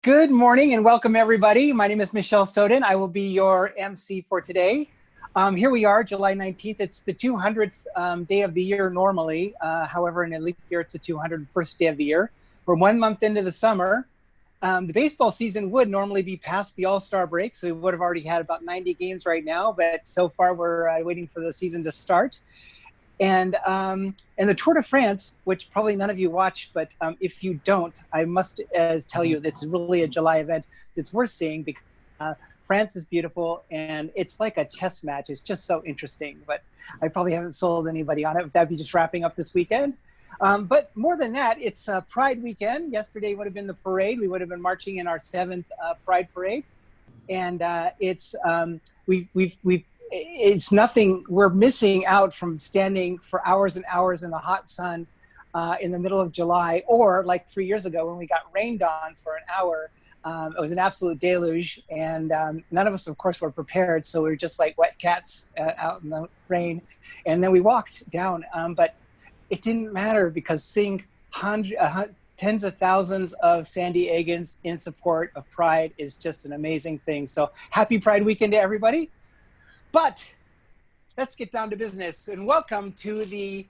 Good morning and welcome everybody. My name is Michelle Soden. I will be your MC for today. Here we are, July 19th. It's the 200th day of the year normally. However, in a leap year, it's the 201st day of the year. We're 1 month into the summer. The baseball season would normally be past the All-Star break, so we would have already had about 90 games right now, but so far we're waiting for the season to start. And the Tour de France, which probably none of you watch, but if you don't, I must tell you, it's really a July event that's worth seeing because France is beautiful and it's like a chess match. It's just so interesting, but I probably haven't sold anybody on it. That'd be just wrapping up this weekend. But more than that, it's Pride weekend. Yesterday would have been the parade. We would have been marching in our 7th Pride parade. And it's nothing. We're missing out from standing for hours and hours in the hot sun in the middle of July, or like 3 years ago when we got rained on for an hour. It was an absolute deluge, and none of us, of course, were prepared. So we were just like wet cats out in the rain. And then we walked down. But it didn't matter because seeing tens of thousands of San Diegans in support of Pride is just an amazing thing. So happy Pride weekend to everybody. But let's get down to business and welcome to the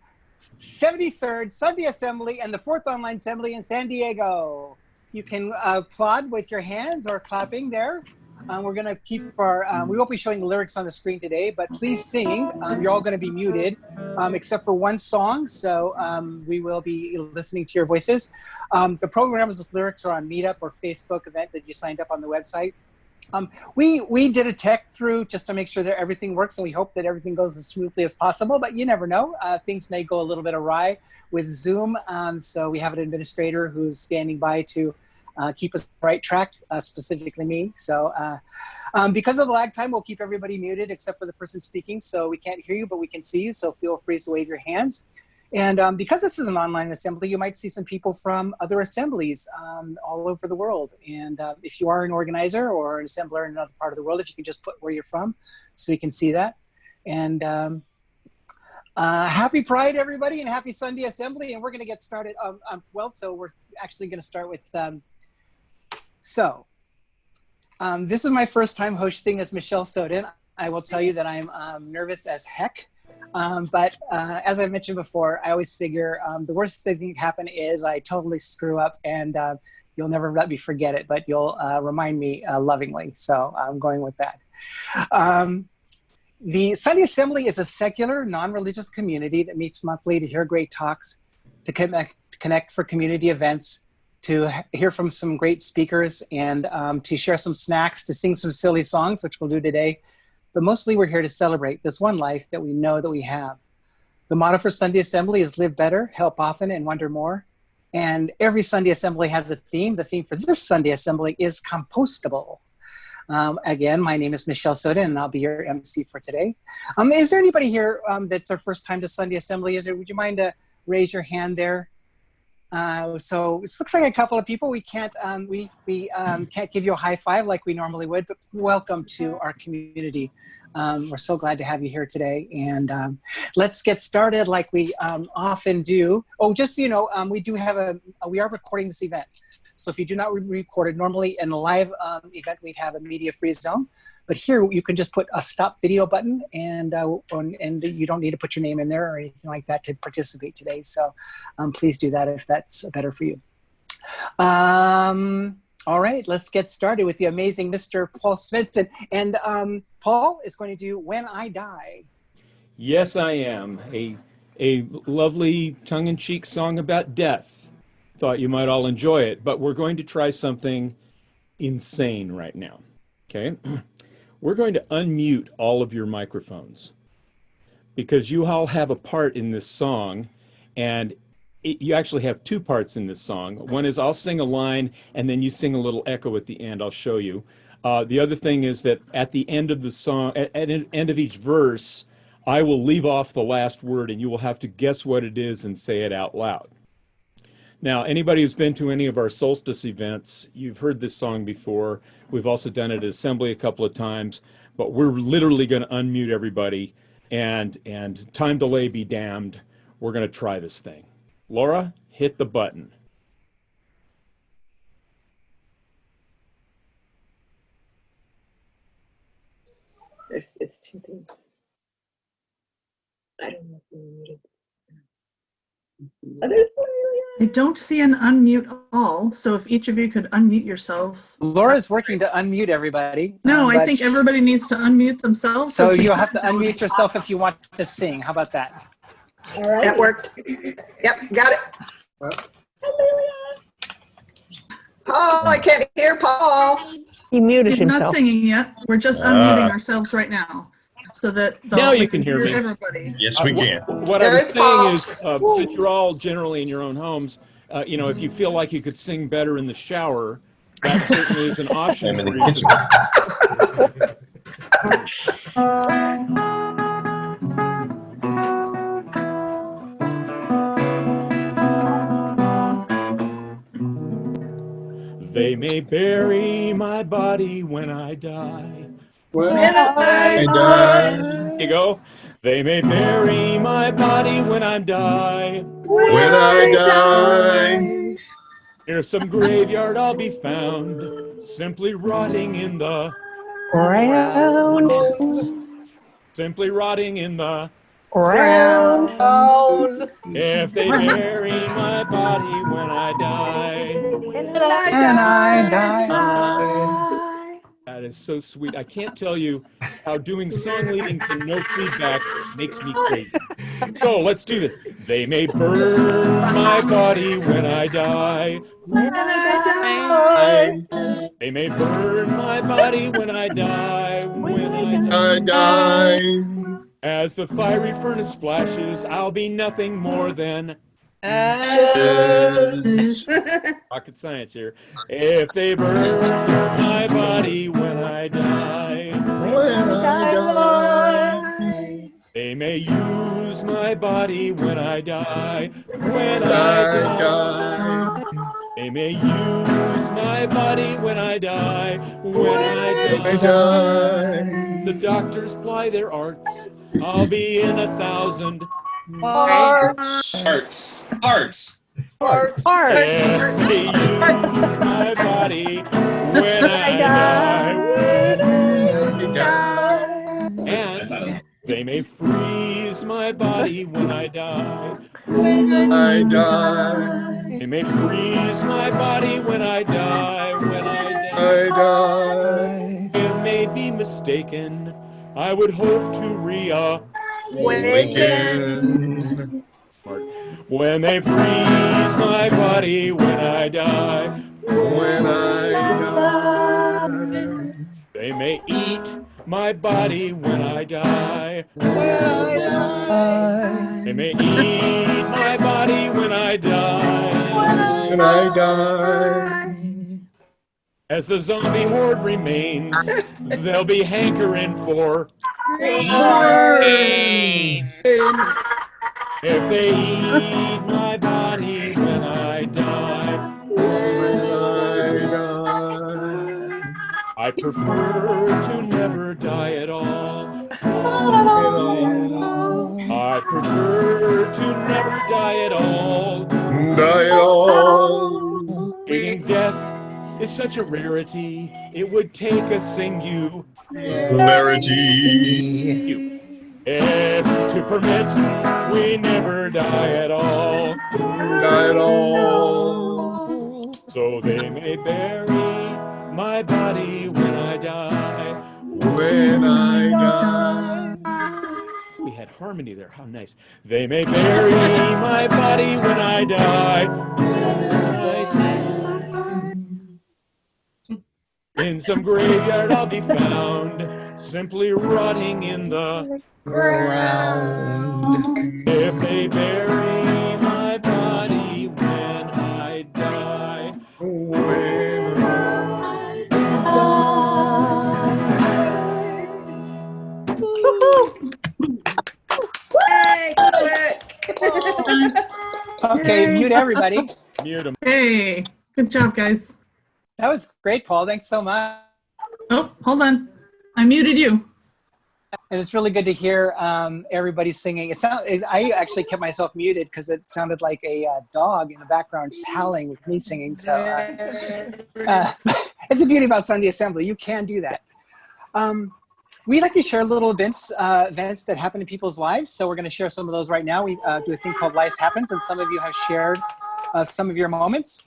73rd Sunday Assembly and the 4th Online Assembly in San Diego. You can applaud with your hands or clapping there. We're going to keep our, we won't be showing the lyrics on the screen today, but please sing. You're all going to be muted except for one song. So we will be listening to your voices. The program's lyrics are on Meetup or Facebook event that you signed up on the website. We did a tech through just to make sure that everything works, and we hope that everything goes as smoothly as possible, but you never know. Things may go a little bit awry with Zoom, so we have an administrator who's standing by to keep us on the right track, specifically me. So because of the lag time, we'll keep everybody muted except for the person speaking, so we can't hear you, but we can see you, so feel free to wave your hands. And because this is an online assembly, you might see some people from other assemblies all over the world. And if you are an organizer or an assembler in another part of the world, if you can just put where you're from so we can see that. And happy Pride, everybody, and happy Sunday Assembly. And we're going to get started. So we're actually going to start with, this is my first time hosting as Michelle Soden. I will tell you that I'm nervous as heck. But as I mentioned before, I always figure the worst thing that can happen is I totally screw up and you'll never let me forget it, but you'll remind me lovingly. So I'm going with that. The Sunday Assembly is a secular, non-religious community that meets monthly to hear great talks, to connect for community events, to hear from some great speakers, and to share some snacks, to sing some silly songs, which we'll do today. But mostly we're here to celebrate this one life that we know that we have. The motto for Sunday Assembly is live better, help often, and wonder more. And every Sunday Assembly has a theme. The theme for this Sunday Assembly is compostable. Again, my name is Michelle Soden, and I'll be your MC for today. Is there anybody here that's their first time to Sunday Assembly? Would you mind to raise your hand there? So it looks like a couple of people. We can't can't give you a high five like we normally would, but welcome to our community. We're so glad to have you here today, and let's get started like we often do. Oh, just so you know, we are recording this event. So if you do not record it, normally in a live event we'd have a media-free zone. But here you can just put a stop video button, and you don't need to put your name in there or anything like that to participate today. So please do that if that's better for you. All right, let's get started with the amazing Mr. Paul Svensson. And Paul is going to do When I Die. Yes, I am. A lovely tongue-in-cheek song about death. Thought you might all enjoy it, but we're going to try something insane right now, okay? We're going to unmute all of your microphones because you all have a part in this song, and you actually have two parts in this song. One is I'll sing a line, and then you sing a little echo at the end. I'll show you. The other thing is that at the end of the song, at the end of each verse, I will leave off the last word, and you will have to guess what it is and say it out loud. Now, anybody who's been to any of our solstice events, you've heard this song before. We've also done it at Assembly a couple of times, but we're literally going to unmute everybody, and time delay be damned. We're going to try this thing. Laura, hit the button. It's two things. I don't know if you're muted. Oh, there's I don't see an unmute all, so if each of you could unmute yourselves. Laura's working to unmute everybody. No, I think everybody needs to unmute themselves. So you'll have to unmute yourself if you want to sing. How about that? all right. That worked. Yep, got it. Paul, I can't hear Paul. He muted He's himself. not singing yet. We're just unmuting ourselves right now, so that Now you can hear me. everybody. Yes, we can. What I was There's Paul. saying is, since you're all generally in your own homes, you know, if you feel like you could sing better in the shower, that certainly is an option I'm in for the you. kitchen. They may bury my body when I die. I die. There you go. They may bury my body when I die. When I die. Near some graveyard I'll be found, simply rotting in the, Ground. simply rotting in the. Ground. If they bury my body when I die. And I die. That is so sweet. I can't tell you how doing song leading to no feedback makes me crazy. So let's do this. They may burn my body when I die. When I die. They may burn my body when I die. When I I die. As the fiery furnace flashes, I'll be nothing more than rocket science here. If they burn my body when I die, When I die. they may use my body when I die. When I die, they may use my body when I die. When I die, the doctors ply their arts. I'll be in 1,000 Parts. If they use my body when I die. When I die. And they may freeze my body when I die. When I die. They may freeze my body when I die. When I I die. die. It may be mistaken. I would hope to Awaken. when they freeze my body when I die. When I die. They may eat my body when I die. When I die. They may eat my body when I die. When I die. As the zombie horde remains, they'll be hankering for Worms. if they eat my body when I die. When I die. I prefer to never die at all. I prefer to never die at all. Die at all. Meeting death is such a rarity, it would take a singularity if to permit we never die at all. Die at all. So they may bury my body when I die. When I die. We had harmony there, how nice. They may bury my body when I die. In some graveyard I'll be found, simply rotting in the ground. If they bury my body when I die. When I Okay, mute everybody. Mute 'em. Hey, good job, guys. That was great, Paul. Thanks so much. Oh, hold on. I muted you. And it's really good to hear everybody singing. I actually kept myself muted because it sounded like a dog in the background just howling with me singing. So it's the beauty about Sunday Assembly. You can do that. We like to share little events that happen in people's lives. So we're going to share some of those right now. We do a thing called Life Happens, and some of you have shared some of your moments.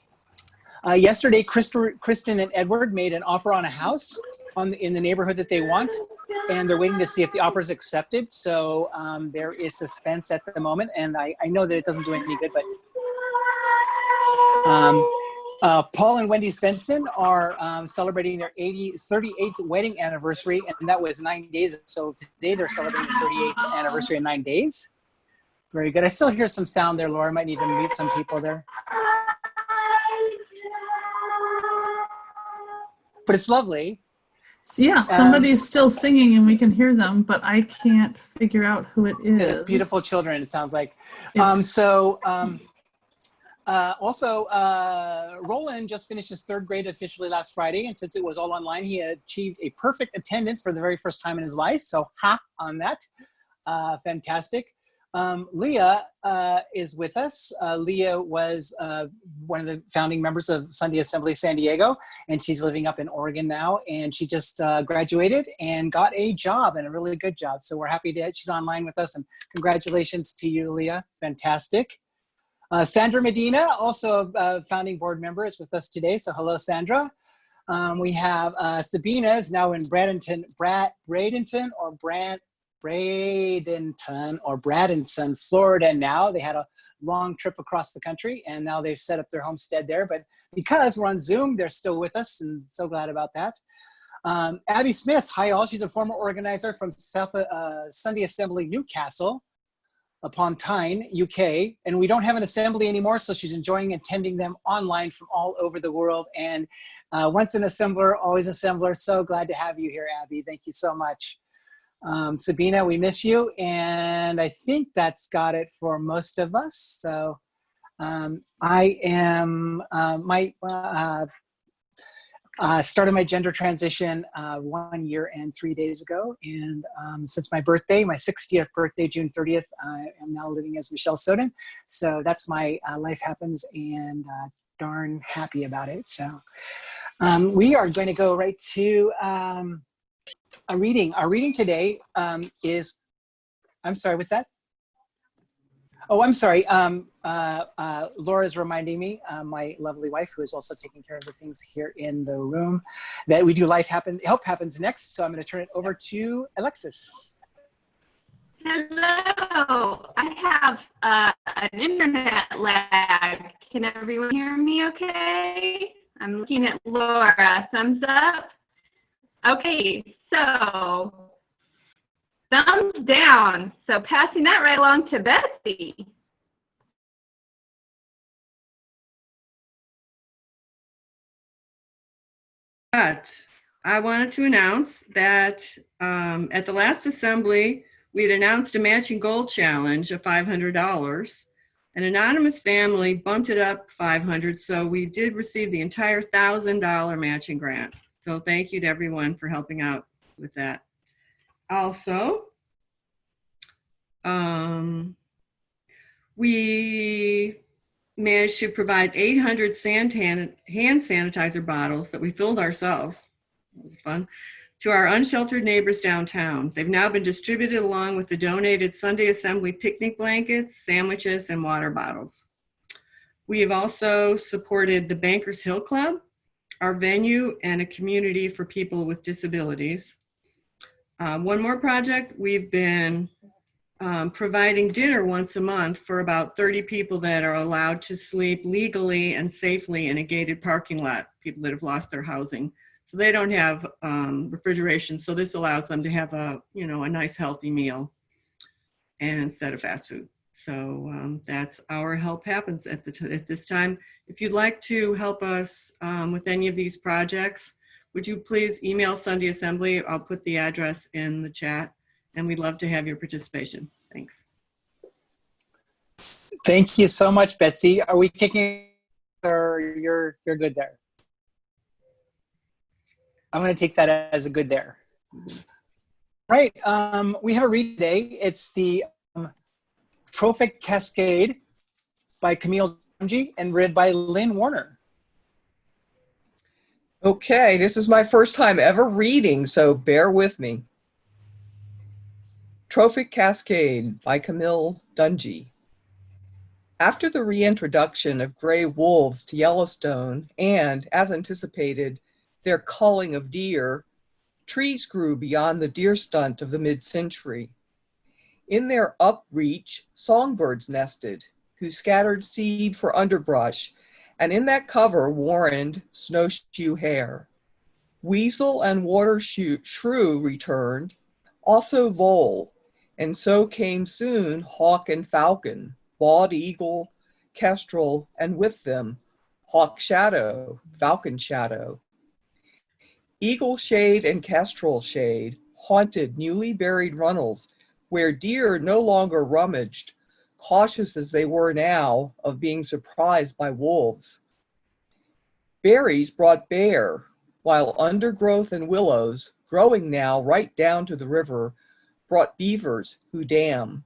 Yesterday, Kristen and Edward made an offer on a house in the neighborhood that they want, and they're waiting to see if the offer is accepted. So there is suspense at the moment, and I know that it doesn't do any good, but Paul and Wendy Svensson are celebrating their 38th wedding anniversary, and that was 9 days. So today they're celebrating the 38th anniversary in 9 days. Very good. I still hear some sound there, Laura. I might need to mute some people there. But it's lovely. So yeah, somebody's still singing and we can hear them, but I can't figure out who it is. It's beautiful children, it sounds like. Roland just finished his 3rd grade officially last Friday, and since it was all online, he achieved a perfect attendance for the very first time in his life. So ha on that. Fantastic. Leah is with us. Leah was one of the founding members of Sunday Assembly San Diego, and she's living up in Oregon now, and she just graduated and got a job, and a really good job. So we're happy that she's online with us, and congratulations to you, Leah. Fantastic. Sandra Medina, also a founding board member, is with us today. So hello, Sandra. We have Sabina is now in Bradenton or Bradenton, Florida now. They had a long trip across the country, and now they've set up their homestead there. But because we're on Zoom, they're still with us, and so glad about that. Abby Smith, hi all. She's a former organizer from Sunday Assembly Newcastle upon Tyne, UK, and we don't have an assembly anymore, so she's enjoying attending them online from all over the world. And once an assembler, always assembler. So glad to have you here, Abby. Thank you so much. Sabina, we miss you, and I think that's got it for most of us. So I am started my gender transition 1 year and 3 days ago, and since my birthday, my 60th birthday, June 30th, I am now living as Michelle Soden. So that's my Life Happens, and darn happy about it. So we are going to go right to a reading. Our reading today is, I'm sorry, what's that? Oh, I'm sorry. Laura's reminding me, my lovely wife, who is also taking care of the things here in the room, that we do Help Happens next. So I'm going to turn it over to Alexis. Hello. I have an internet lag. Can everyone hear me okay? I'm looking at Laura. Thumbs up. Okay, so thumbs down. So passing that right along to Betsy. But I wanted to announce that at the last assembly, we had announced a matching goal challenge of $500. An anonymous family bumped it up $500, so we did receive the entire $1,000 matching grant. So thank you to everyone for helping out with that. Also, we managed to provide 800 hand sanitizer bottles that we filled ourselves. It was fun. To our unsheltered neighbors downtown. They've now been distributed along with the donated Sunday Assembly picnic blankets, sandwiches, and water bottles. We have also supported the Bankers Hill Club, our venue, and a community for people with disabilities. One more project, we've been providing dinner once a month for about 30 people that are allowed to sleep legally and safely in a gated parking lot, people that have lost their housing. So they don't have refrigeration, so this allows them to have a nice healthy meal and instead of fast food. So that's our Help Happens at this time. If you'd like to help us with any of these projects, would you please email Sunday Assembly? I'll put the address in the chat, and we'd love to have your participation. Thanks. Thank you so much, Betsy. Are we kicking, or you're good there? I'm going to take that as a good there. Right. We have a read today. It's the Trophic Cascade by Camille Dungy and read by Lynn Warner. Okay, this is my first time ever reading, so bear with me. Trophic Cascade by Camille Dungy. After the reintroduction of gray wolves to Yellowstone and, as anticipated, their culling of deer, trees grew beyond the deer stunt of the mid-century. In their upreach, songbirds nested, who scattered seed for underbrush, and in that cover warrened snowshoe hare. Weasel and water shrew returned, also vole, and so came soon hawk and falcon, bald eagle, kestrel, and with them, hawk shadow, falcon shadow. Eagle shade and kestrel shade haunted newly buried runnels where deer no longer rummaged, cautious as they were now of being surprised by wolves. Berries brought bear, while undergrowth and willows, growing now right down to the river, brought beavers who dam.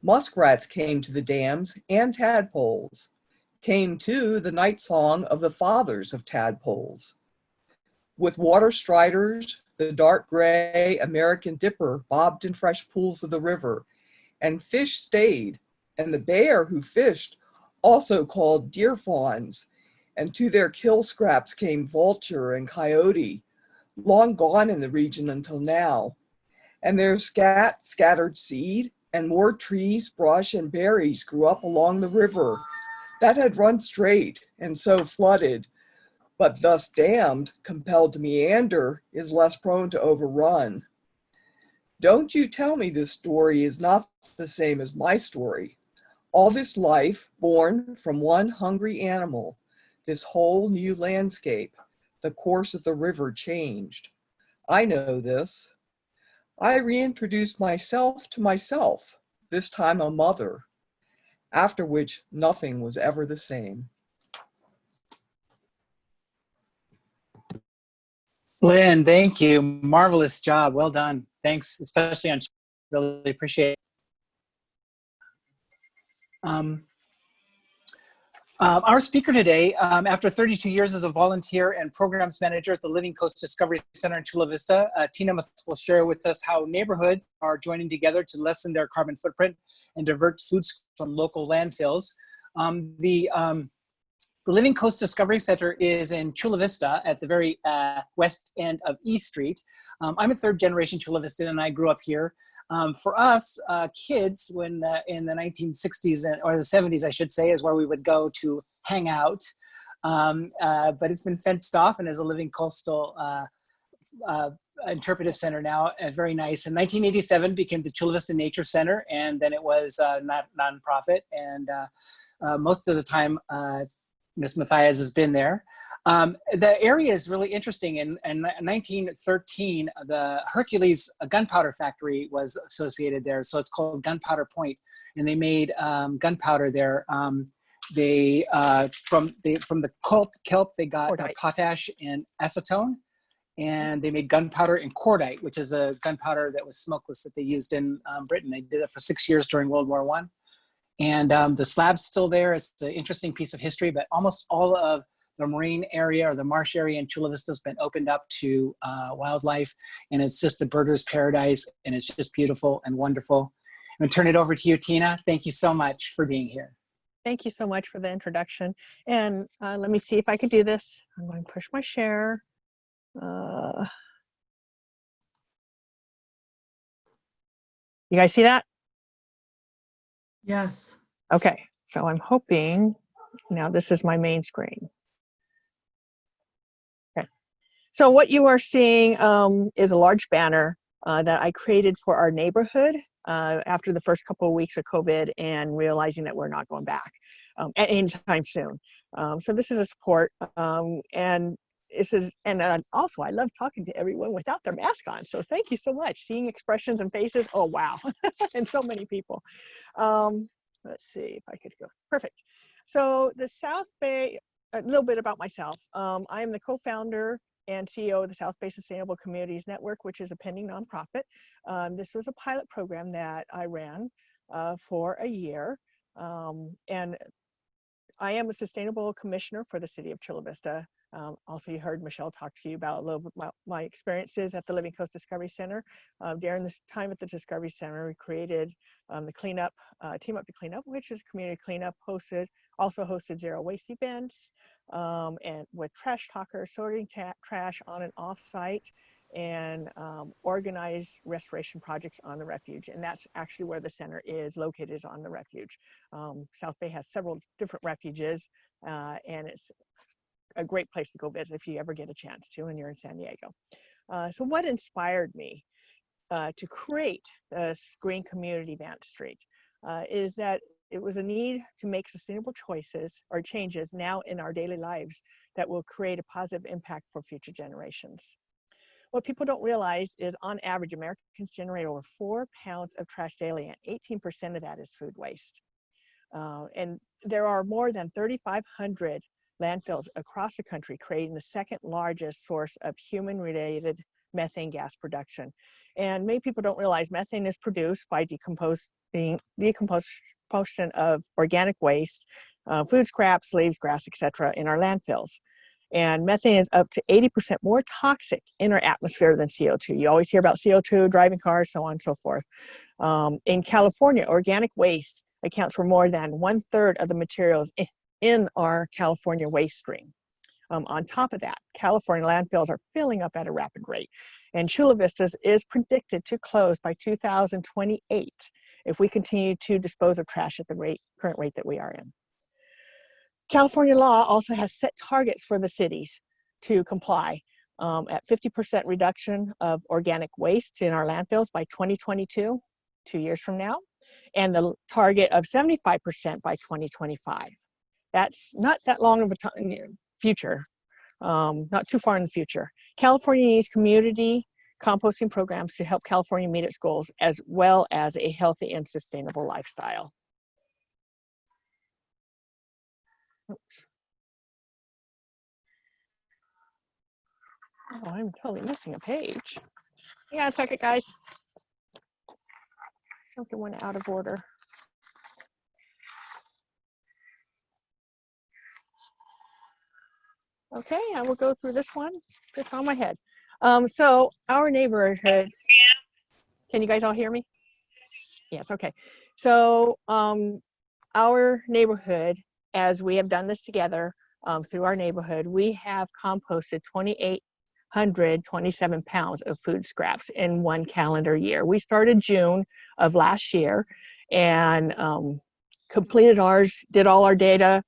Muskrats came to the dams and tadpoles. Came too the night song of the fathers of tadpoles. With water striders, the dark gray American dipper bobbed in fresh pools of the river, and fish stayed, and the bear who fished also called deer fawns, and to their kill scraps came vulture and coyote, long gone in the region until now. And their scattered seed, and more trees, brush, and berries grew up along the river that had run straight and so flooded, but thus dammed, compelled to meander, is less prone to overrun. Don't you tell me this story is not the same as my story. All this life born from one hungry animal, this whole new landscape, the course of the river changed. I know this. I reintroduced myself to myself, this time a mother, after which nothing was ever the same. Lynn, thank you. Marvelous job. Well done. Thanks, especially on really appreciate it. Our speaker today, after 32 years as a volunteer and programs manager at the Living Coast Discovery Center in Chula Vista, Tina Matthias will share with us how neighborhoods are joining together to lessen their carbon footprint and divert food from local landfills. The Living Coast Discovery Center is in Chula Vista at the very west end of E Street. I'm a third generation Chula Vistan and I grew up here. For us, kids, when in the 1960s or the 70s, I should say, is where we would go to hang out. But it's been fenced off and is a living coastal interpretive center now, very nice. In 1987 became the Chula Vista Nature Center, and then it was not nonprofit. And most of the time, Ms. Matthias has been there. The area is really interesting. In 1913, the Hercules gunpowder factory was associated there. So it's called Gunpowder Point. And they made gunpowder there. From the kelp, they got potash and acetone. And they made gunpowder and cordite, which is a gunpowder that was smokeless that they used in Britain. They did it for 6 years during World War I. And the slab's still there. It's an interesting piece of history, but almost all of the marine area or the marsh area in Chula Vista has been opened up to wildlife. And it's just a birder's paradise. And it's just beautiful and wonderful. I'm gonna turn it over to you, Tina. Thank you so much for being here. Thank you so much for the introduction. And let me see if I could do this. I'm going to push my share. You guys see that? Yes. Okay, so I'm hoping, now this is my main screen. Okay, so what you are seeing is a large banner that I created for our neighborhood after the first couple of weeks of COVID and realizing that we're not going back anytime soon. So this is a support and this is, and also I love talking to everyone without their mask on. So thank you so much. Seeing expressions and faces. Oh, wow. And so many people. Let's see if I could go. Perfect. So the South Bay, a little bit about myself. I am the co-founder and CEO of the South Bay Sustainable Communities Network, which is a pending nonprofit. This was a pilot program that I ran for a year. And I am a sustainable commissioner for the city of Chula Vista. Also, you heard Michelle talk to you about a little bit about my experiences at the Living Coast Discovery Center. During this time at the Discovery Center, we created the cleanup, Team Up to Cleanup, which is community cleanup, also hosted zero waste events, and with trash talkers, sorting trash on and off site, and organize restoration projects on the refuge. And that's actually where the center is located, is on the refuge. South Bay has several different refuges, and it's a great place to go visit if you ever get a chance to and you're in San Diego. So what inspired me to create this Green Community Vance Street is that it was a need to make sustainable choices or changes now in our daily lives that will create a positive impact for future generations. What people don't realize is, on average, Americans generate over 4 pounds of trash daily, and 18% of that is food waste. And there are more than 3,500 landfills across the country, creating the second largest source of human-related methane gas production. And many people don't realize methane is produced by decomposition of organic waste, food scraps, leaves, grass, etc., in our landfills. And methane is up to 80% more toxic in our atmosphere than CO2. You always hear about CO2, driving cars, so on and so forth. In California, organic waste accounts for more than 1/3 of the materials in our California waste stream. On top of that, California landfills are filling up at a rapid rate, and Chula Vista is predicted to close by 2028 if we continue to dispose of trash at the current rate that we are in. California law also has set targets for the cities to comply at 50% reduction of organic waste in our landfills by 2022, 2 years from now, and the target of 75% by 2025. That's not that long of a future, not too far in the future. California needs community composting programs to help California meet its goals, as well as a healthy and sustainable lifestyle. Oops. Oh, I'm totally missing a page. Hang on a second, guys. Something went out of order. Okay, I will go through this one, just on my head. So our neighborhood, can you guys all hear me? Yes, okay. So our neighborhood, as we have done this together through our neighborhood, we have composted 2,827 pounds of food scraps in 1 calendar year. We started June of last year and completed ours, did all our data,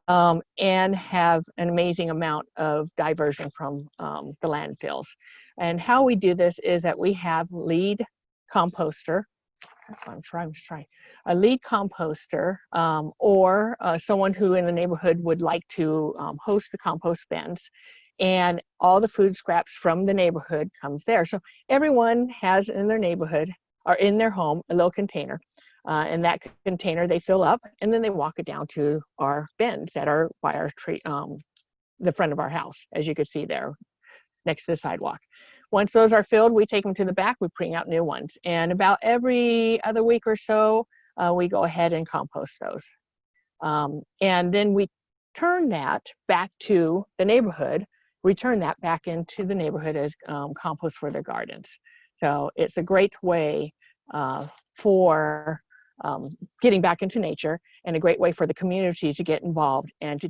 and have an amazing amount of diversion from the landfills. And how we do this is that we have lead composter. That's what I'm trying. A lead composter or someone who in the neighborhood would like to host the compost bins, and all the food scraps from the neighborhood comes there. So everyone has in their neighborhood or in their home a little container. And that container they fill up, and then they walk it down to our bins that are by our tree, the front of our house, as you can see there, next to the sidewalk. Once those are filled, we take them to the back, we bring out new ones. And about every other week or so, we go ahead and compost those. And then we turn that back to the neighborhood, return that back into the neighborhood as compost for their gardens. So it's a great way for getting back into nature, and a great way for the community to get involved and to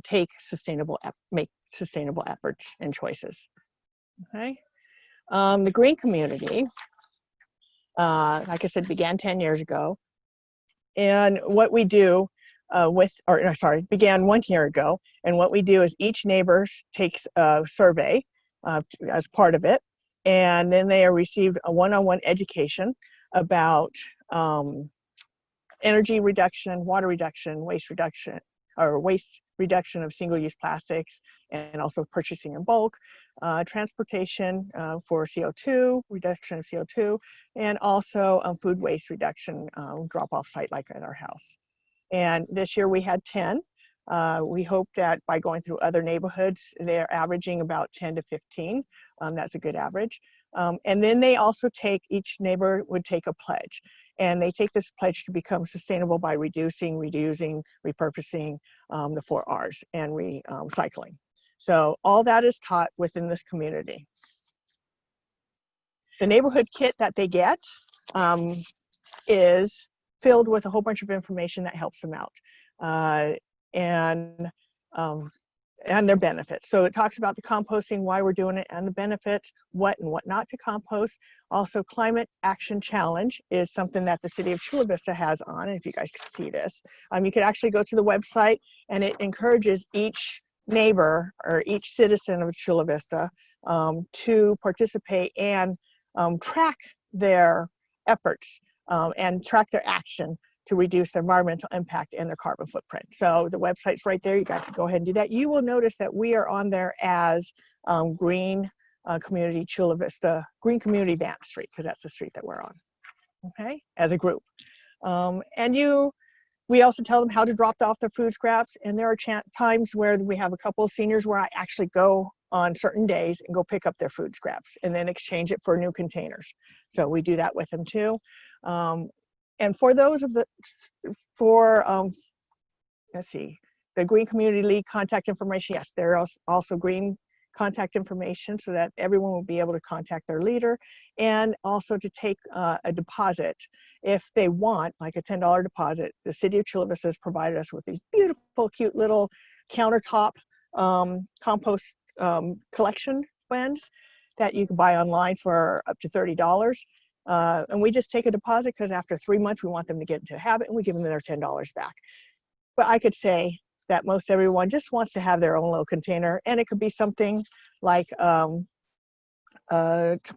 make sustainable efforts and choices. Okay, the green community, like I said, began 10 years ago, and what we do began 1 year ago, and what we do is each neighbor takes a survey as part of it, and then they are received a one-on-one education about energy reduction, water reduction, waste reduction of single-use plastics, and also purchasing in bulk, transportation for CO2, reduction of CO2, and also food waste reduction, drop-off site like at our house. And this year we had 10. We hope that by going through other neighborhoods, they're averaging about 10 to 15. That's a good average. And then they also each neighbor would take a pledge. And they take this pledge to become sustainable by reducing, reusing, repurposing, the 4 R's, and recycling. So all that is taught within this community. The neighborhood kit that they get is filled with a whole bunch of information that helps them out, and their benefits. So it talks about the composting, why we're doing it, and the benefits, what and what not to compost. Also, Climate Action Challenge is something that the city of Chula Vista has on. And if you guys can see this, you could actually go to the website, and it encourages each neighbor or each citizen of Chula Vista to participate and track their efforts and track their action to reduce their environmental impact and their carbon footprint. So the website's right there. You guys can go ahead and do that. You will notice that we are on there as Green Community Chula Vista, Green Community Vance Street, because that's the street that we're on, okay, as a group. We also tell them how to drop off their food scraps, and there are times where we have a couple of seniors where I actually go on certain days and go pick up their food scraps and then exchange it for new containers. So we do that with them too. And for those of let's see, the Green Community League contact information, yes, there are also green contact information so that everyone will be able to contact their leader, and also to take a deposit if they want, like a $10 deposit. The city of Chula Vista has provided us with these beautiful, cute little countertop compost collection bins that you can buy online for up to $30. And we just take a deposit because after 3 months, we want them to get into a habit, and we give them their $10 back. But I could say that most everyone just wants to have their own little container, and it could be something like a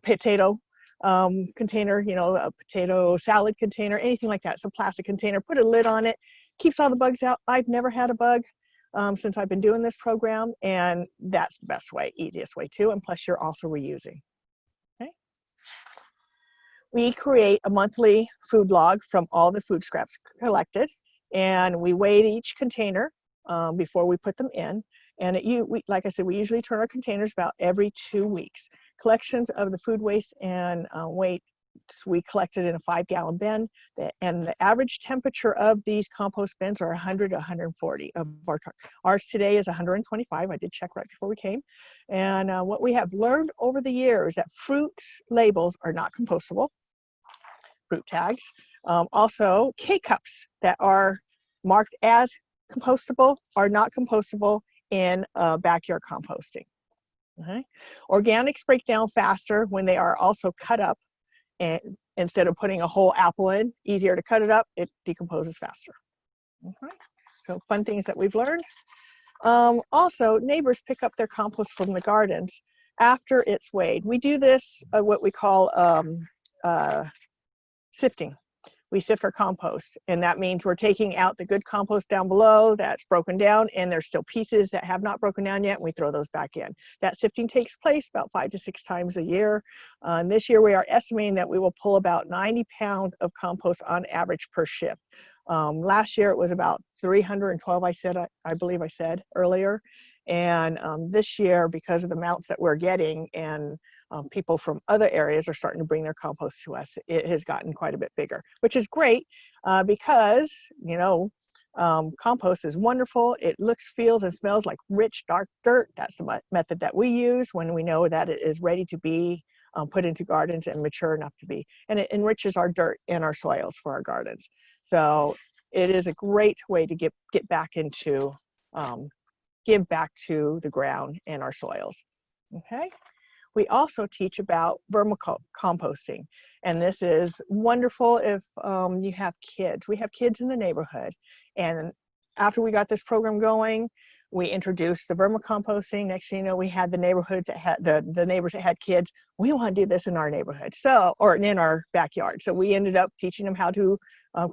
potato container, you know, a potato salad container, anything like that. It's a plastic container, put a lid on it, keeps all the bugs out. I've never had a bug since I've been doing this program, and that's the best way, easiest way too, and plus you're also reusing. Okay. We create a monthly food log from all the food scraps collected, and we weigh each container before we put them in. And like I said, we usually turn our containers about every 2 weeks. Collections of the food waste and weights we collected in a 5-gallon bin, and the average temperature of these compost bins are 100 to 140 of ours today is 125. I did check right before we came. And what we have learned over the years that fruit labels are not compostable, fruit tags. Also, K-cups that are marked as compostable are not compostable in backyard composting. Okay. Organics break down faster when they are also cut up, and instead of putting a whole apple in, easier to cut it up, it decomposes faster. Okay. So fun things that we've learned. Also, neighbors pick up their compost from the gardens after it's weighed. We do this, what we call sifting. We sift our compost, and that means we're taking out the good compost down below that's broken down, and there's still pieces that have not broken down yet, and we throw those back in. That sifting takes place about 5 to 6 times a year. And this year we are estimating that we will pull about 90 pounds of compost on average per shift. Last year it was about 312, I believe I said earlier. And this year, because of the amounts that we're getting, and people from other areas are starting to bring their compost to us, it has gotten quite a bit bigger, which is great because, you know, compost is wonderful. It looks, feels, and smells like rich, dark dirt. That's the method that we use when we know that it is ready to be put into gardens and mature enough to be. And it enriches our dirt and our soils for our gardens. So it is a great way to get back into give back to the ground and our soils. Okay. We also teach about vermicomposting, and this is wonderful if you have kids. We have kids in the neighborhood, and after we got this program going, we introduced the vermicomposting. Next thing you know, we had the neighborhoods that had the neighbors that had kids. We want to do this in our neighborhood, or in our backyard. So we ended up teaching them how to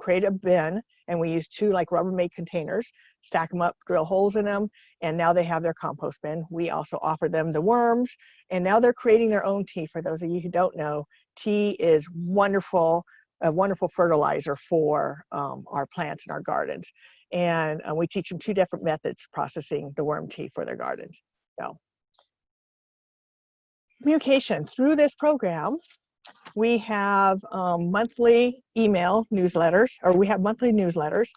create a bin, and we used 2 like Rubbermaid containers, stack them up, drill holes in them, and now they have their compost bin. We also offer them the worms, and now they're creating their own tea. For those of you who don't know, tea is wonderful, a wonderful fertilizer for our plants and our gardens. And we teach them 2 different methods processing the worm tea for their gardens. So, communication through this program. We have monthly email newsletters, or we have monthly newsletters,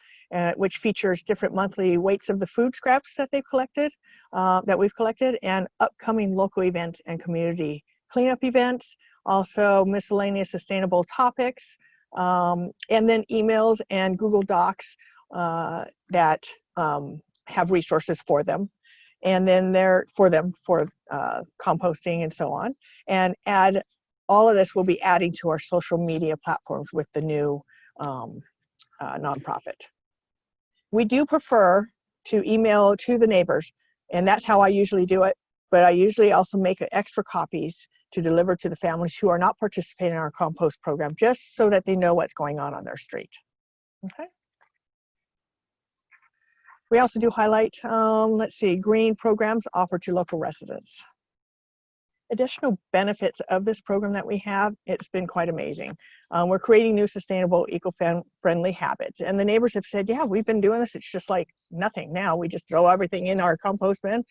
which features different monthly weights of the food scraps that they've collected, that we've collected, and upcoming local events and community cleanup events, also miscellaneous sustainable topics, and then emails and Google Docs that have resources for them. And then they're for composting and so on. And all of this will be adding to our social media platforms with the new nonprofit. We do prefer to email to the neighbors, and that's how I usually do it. But I usually also make extra copies to deliver to the families who are not participating in our compost program, just so that they know what's going on their street. Okay. We also do highlight, let's see, green programs offered to local residents. Additional benefits of this program that we have, it's been quite amazing. We're creating new sustainable, eco-friendly habits. And the neighbors have said, yeah, we've been doing this. It's just like nothing now. We just throw everything in our compost bin.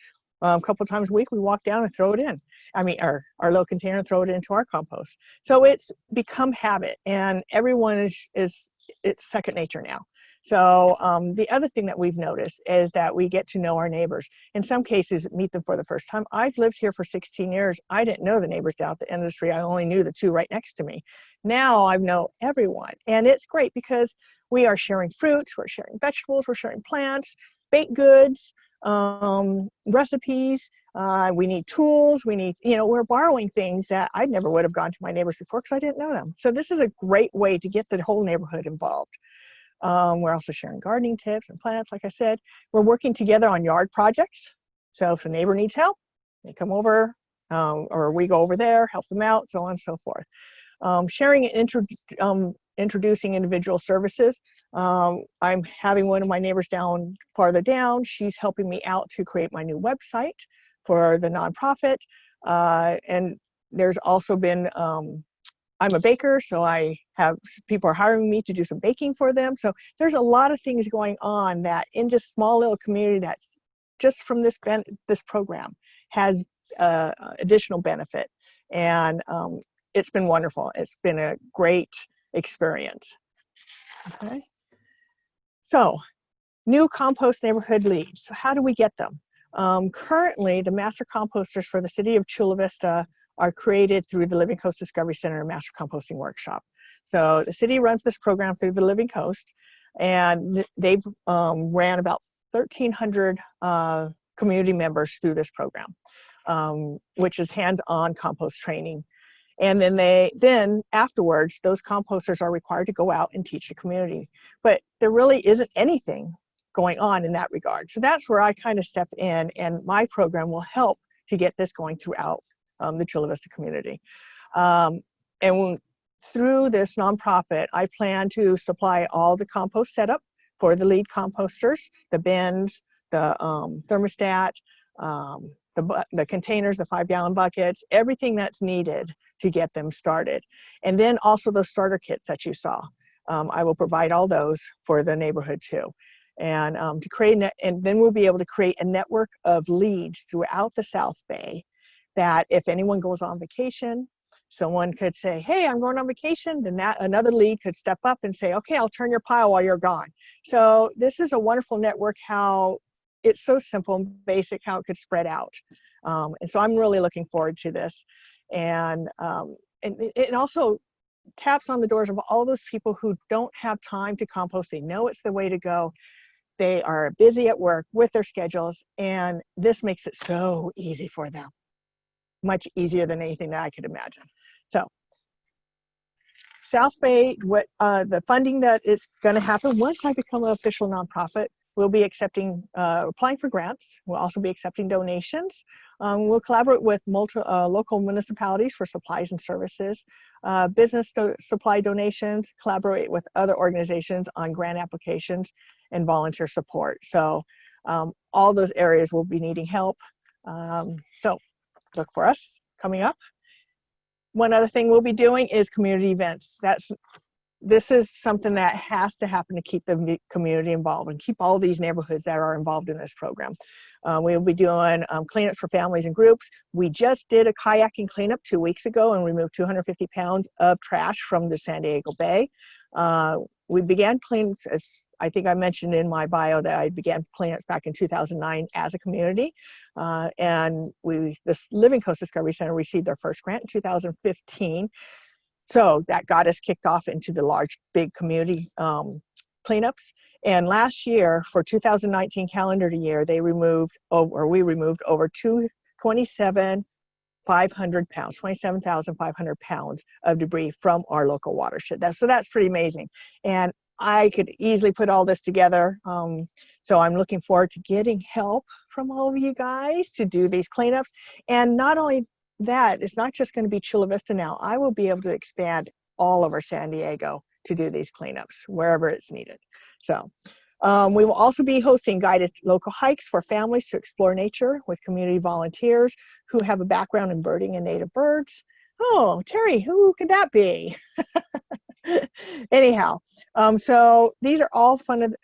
A couple times a week, we walk down and throw it in. I mean, our little container and throw it into our compost. So it's become habit, and everyone it's second nature now. So the other thing that we've noticed is that we get to know our neighbors. In some cases, meet them for the first time. I've lived here for 16 years. I didn't know the neighbors down at the end of the street. I only knew the two right next to me. Now I know everyone. And it's great because we are sharing fruits, we're sharing vegetables, we're sharing plants, baked goods, recipes. We need tools. We need, we're borrowing things that I never would have gone to my neighbors before because I didn't know them. So this is a great way to get the whole neighborhood involved. We're also sharing gardening tips and plants, like I said. We're working together on yard projects. So if a neighbor needs help, they come over, or we go over there, help them out, so on and so forth. Sharing and introducing individual services. I'm having one of my neighbors farther down. She's helping me out to create my new website for the nonprofit. And there's also been, I'm a baker, so I have people are hiring me to do some baking for them. So there's a lot of things going on that in just small little community that just from this program has additional benefit. And it's been wonderful. It's been a great experience. Okay. So new compost neighborhood leads. So how do we get them? Currently, the master composters for the city of Chula Vista are created through the Living Coast Discovery Center and Master Composting Workshop. So the city runs this program through the Living Coast, and they've ran about 1,300 community members through this program, which is hands-on compost training. And then afterwards, those composters are required to go out and teach the community. But there really isn't anything going on in that regard. So that's where I kind of step in, and my program will help to get this going throughout the Chula Vista community. And through this nonprofit, I plan to supply all the compost setup for the lead composters, the bins, the thermostat, the containers, the 5-gallon buckets, everything that's needed to get them started. And then also those starter kits that you saw. I will provide all those for the neighborhood too. And and then we'll be able to create a network of leads throughout the South Bay that if anyone goes on vacation, someone could say, hey, I'm going on vacation, then another lead could step up and say, okay, I'll turn your pile while you're gone. So this is a wonderful network, how it's so simple and basic, how it could spread out. And so I'm really looking forward to this. And it also taps on the doors of all those people who don't have time to compost. They know it's the way to go. They are busy at work with their schedules, and this makes it so easy for them. Much easier than anything that I could imagine. So South Bay, the funding that is going to happen once I become an official nonprofit, we'll be applying for grants. We'll also be accepting donations. We'll collaborate with local municipalities for supplies and services, business supply donations, collaborate with other organizations on grant applications and volunteer support. So all those areas will be needing help. So look for us coming up. One other thing we'll be doing is community events. This is something that has to happen to keep the community involved and keep all these neighborhoods that are involved in this program. We'll be doing cleanups for families and groups. We just did a kayaking cleanup 2 weeks ago and removed 250 pounds of trash from the San Diego Bay. We began cleaning I think I mentioned in my bio that I began cleanups back in 2009 as a community. And this Living Coast Discovery Center received their first grant in 2015. So that got us kicked off into the large, big community cleanups. And last year, for 2019 calendar year, we removed over 27,500 pounds of debris from our local watershed. So that's pretty amazing. And I could easily put all this together. So I'm looking forward to getting help from all of you guys to do these cleanups. And not only that, it's not just going to be Chula Vista now. I will be able to expand all over San Diego to do these cleanups wherever it's needed. So we will also be hosting guided local hikes for families to explore nature with community volunteers who have a background in birding and native birds. Oh, Terry, who could that be? Anyhow, so these are all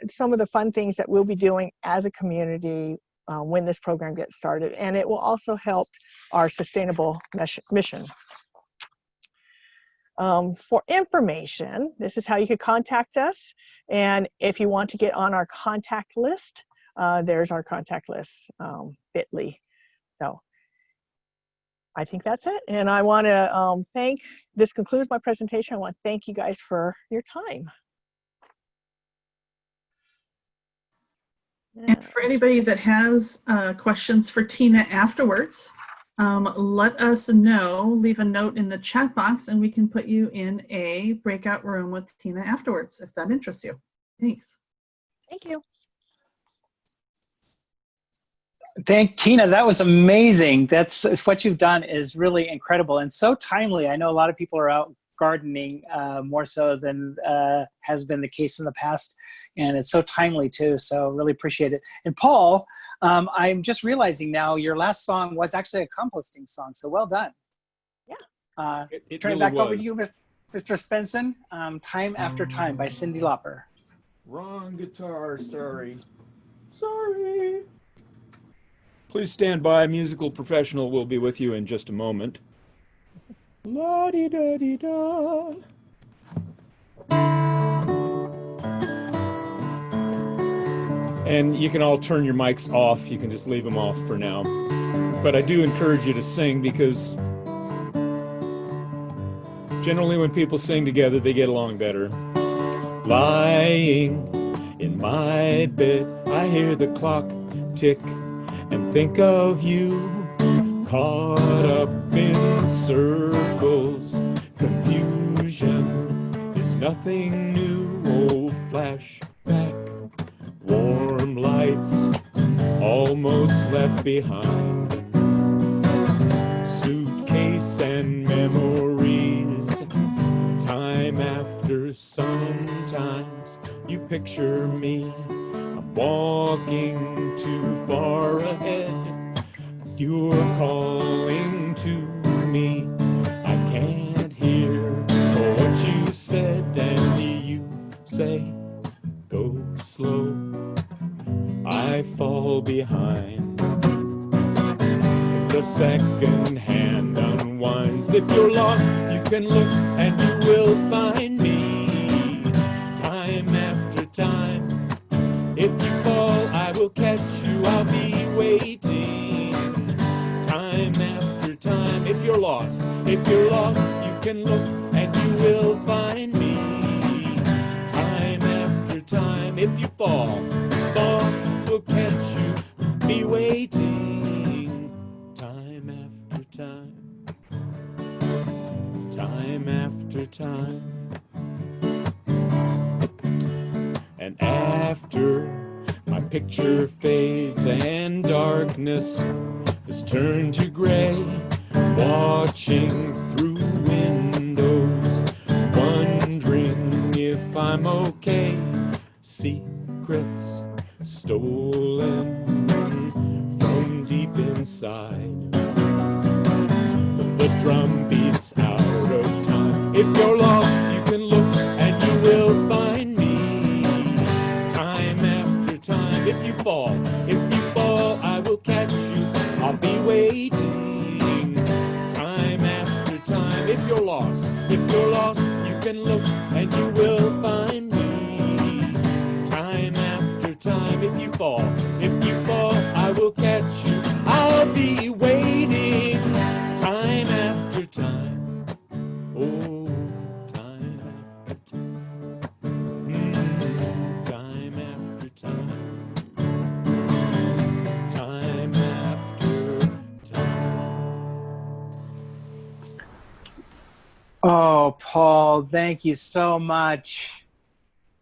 some of the fun things that we'll be doing as a community when this program gets started, and it will also help our sustainable mission. For information, this is how you could contact us, and if you want to get on our contact list, there's our contact list, bit.ly. So I think that's it, and I want to this concludes my presentation. I want to thank you guys for your time. And for anybody that has questions for Tina afterwards, let us know, leave a note in the chat box, and we can put you in a breakout room with Tina afterwards, if that interests you. Thanks. Thank you. Thank Tina, that was amazing. That's what you've done is really incredible and so timely. I know a lot of people are out gardening more so than has been the case in the past, and it's so timely too, so really appreciate it. And Paul, I'm just realizing now your last song was actually a composting song, so well done. Yeah. Turn really it back over to you, Mr. Spenson. Time After Time by Cyndi Lauper. Wrong guitar, sorry. Sorry. Please stand by. Musical professional will be with you in just a moment. La-di-da-di-da. And you can all turn your mics off. You can just leave them off for now. But I do encourage you to sing, because generally when people sing together, they get along better. Lying in my bed, I hear the clock tick and think of you, caught up in circles. Confusion is nothing new. Oh, flashback, warm lights almost left behind. Suitcase and memories, time after sometimes you picture me. I'm walking too far ahead. You're calling to me. I can't hear what you said, and you say, go slow. I fall behind. The second hand unwinds. If you're lost, you can look and you will find me. Time after time. If you fall, I will catch you. I'll be waiting. Time after time. If you're lost, you can look and you will find me. Time after time. If you fall, will catch you. Be waiting. Time after time. Time after time. And after my picture fades and darkness has turned to gray, watching through windows, wondering if I'm okay. Secrets stolen from deep inside. The drum beats out of time. If you're lost, you can look and you will find me. If you fall, I will catch you. I'll be waiting. Time after time. If you're lost, you can look and you will find me. Time Oh, Paul, thank you so much.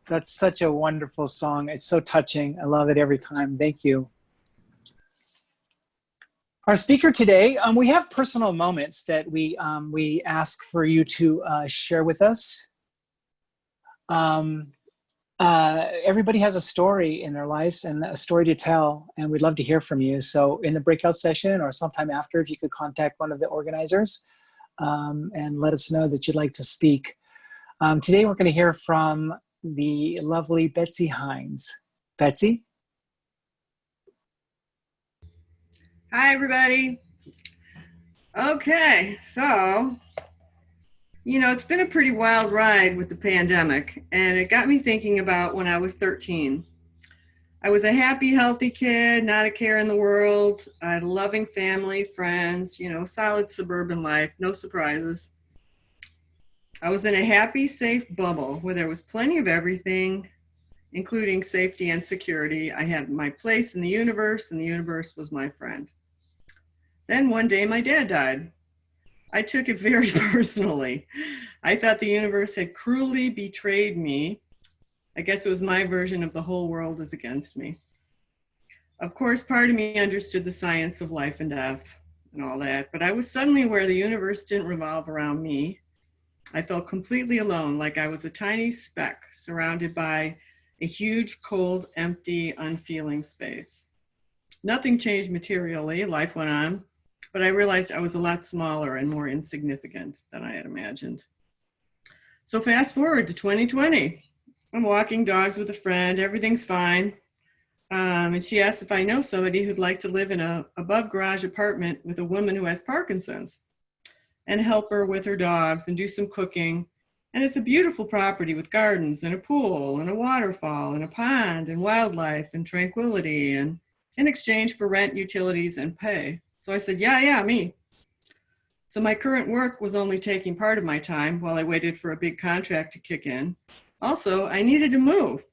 That's such a wonderful song. It's so touching. I love it every time. Thank you. Our speaker today, we have personal moments that we ask for you to share with us. Everybody has a story in their lives and a story to tell, and we'd love to hear from you. So in the breakout session or sometime after, if you could contact one of the organizers and let us know that you'd like to speak. Today we're going to hear from the lovely Betsy Hines. Betsy? Hi, everybody. Okay, so, it's been a pretty wild ride with the pandemic, and it got me thinking about when I was 13. I was a happy, healthy kid, not a care in the world. I had a loving family, friends, solid suburban life, no surprises. I was in a happy, safe bubble where there was plenty of everything, including safety and security. I had my place in the universe, and the universe was my friend. Then one day my dad died. I took it very personally. I thought the universe had cruelly betrayed me. I guess it was my version of the whole world is against me. Of course, part of me understood the science of life and death and all that, but I was suddenly aware the universe didn't revolve around me. I felt completely alone, like I was a tiny speck surrounded by a huge, cold, empty, unfeeling space. Nothing changed materially, life went on, but I realized I was a lot smaller and more insignificant than I had imagined. So fast forward to 2020. I'm walking dogs with a friend, everything's fine. And she asked if I know somebody who'd like to live in a above garage apartment with a woman who has Parkinson's and help her with her dogs and do some cooking. And it's a beautiful property with gardens and a pool and a waterfall and a pond and wildlife and tranquility, and in exchange for rent, utilities, and pay. So I said, yeah, me. So my current work was only taking part of my time while I waited for a big contract to kick in. Also, I needed to move.